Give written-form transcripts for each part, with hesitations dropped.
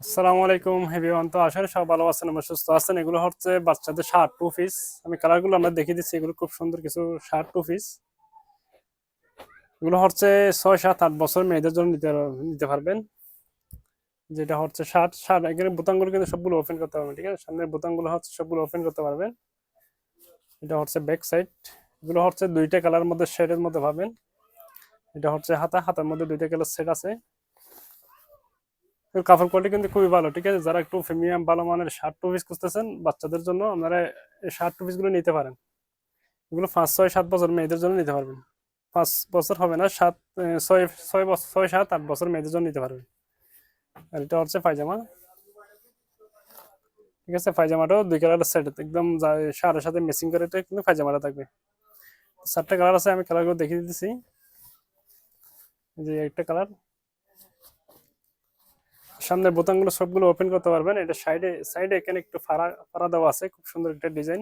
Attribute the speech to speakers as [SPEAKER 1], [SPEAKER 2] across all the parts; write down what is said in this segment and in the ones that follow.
[SPEAKER 1] আসসালামু আলাইকুম এভরিওয়ান। তো আশা করি সবাই ভালো আছেন এবং সুস্থ আছেন। এগুলো হচ্ছে বাচ্চাদের শার্ট টু পিস। আমি কালারগুলো আমরা দেখিয়ে দিচ্ছি। এগুলো খুব সুন্দর কিছু শার্ট টু পিস। এগুলো হচ্ছে 6, 7, 8 বছর মেয়েদের জন্য নিতে পারবেন। যেটা হচ্ছে শার্ট শার্ট এখানে বোতামগুলো কিন্তু সবগুলো ওপেন করতে পারবেন, ঠিক আছে? সামনের বোতামগুলো হচ্ছে সবগুলো ওপেন করতে পারবেন। এটা হচ্ছে ব্যাক সাইড। এগুলো হচ্ছে দুইটা কালার মধ্যে শেডের মধ্যে পাবেন। এটা হচ্ছে হাতার মধ্যে দুইটা কালার সেট আছে। এর কাপড় কোয়ালিটি কিন্তু খুবই ভালো, ঠিক আছে? যারা একটু প্রিমিয়াম ভালো মানের শার্ট টু পিস খুঁজতেছেন বাচ্চাদের জন্য, আপনারা এই শার্ট টু পিসগুলো নিতে পারেন। এগুলো 5, 6, 7 বছর মেয়েদের জন্য নিতে পারবেন। 5 বছর হবে না, 6 বছর, 6, 7, 8 বছর মেয়েদের জন্য নিতে পারবেন। আর এটা হচ্ছে পায়জামা, ঠিক আছে? পায়জামাটাও দুই কালারের সেট, একদম শাড়ির সাথে ম্যাচিং করে এটা কিন্তু পায়জামাটা থাকবে। 4টা কালার আছে, আমি কালারগুলো দেখিয়ে দিতেছি। যে একটা কালার, সামনের বোতামগুলো সবগুলো ওপেন করতে পারবেন। এটা সাইডে সাইডে এখানে একটু ফাড়া ফাড়া দেওয়া আছে, খুব সুন্দর একটা ডিজাইন।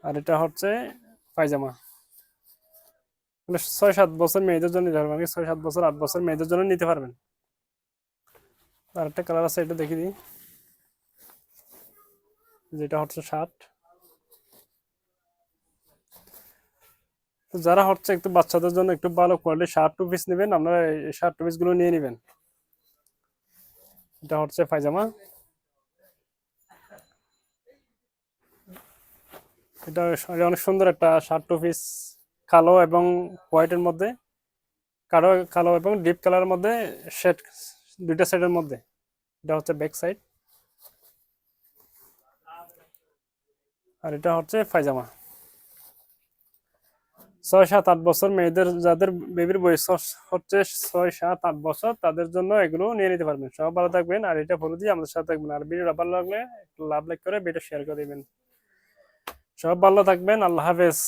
[SPEAKER 1] আর এটা হচ্ছে পায়জামা। 6, 7 বছর মেয়েদের জন্য নিতে পারবেন, 6, 7 বছর, 8 বছর মেয়েদের জন্য নিতে পারবেন। আর একটা কালার আছে, এটা দেখিয়ে দিই। যেটা হচ্ছে শার্ট। তো যারা হচ্ছে একটু বাচ্চাদের জন্য একটু ভালো কোয়ালিটির শার্ট টু পিস নেবেন, আপনারা এই শার্ট টু পিস গুলো নিয়ে নেবেন। এটা হচ্ছে পায়জামা। এটা অনেক সুন্দর একটা শার্ট টু পিস, কালো এবং হোয়াইটের মধ্যে, কালো কালো এবং ডিপ কালারের মধ্যে শেড, দুইটা সেটের মধ্যে। এটা হচ্ছে ব্যাক সাইড। আর এটা হচ্ছে পায়জামা। 6, 7, 8 বছর মেয়েদের, যাদের বেবির বয়স হচ্ছে 6, 7, 8 বছর, তাদের জন্য এগুলো নিয়ে নিতে পারবেন। সব ভালো থাকবেন, আর এটা ফলো দিয়ে আমাদের সাথে থাকবেন। আর ভিডিওটা ভালো লাগলে একটু লাভ লাইক করে ভিডিও শেয়ার করে দিবেন। সব ভালো থাকবেন, আল্লাহ হাফেজ।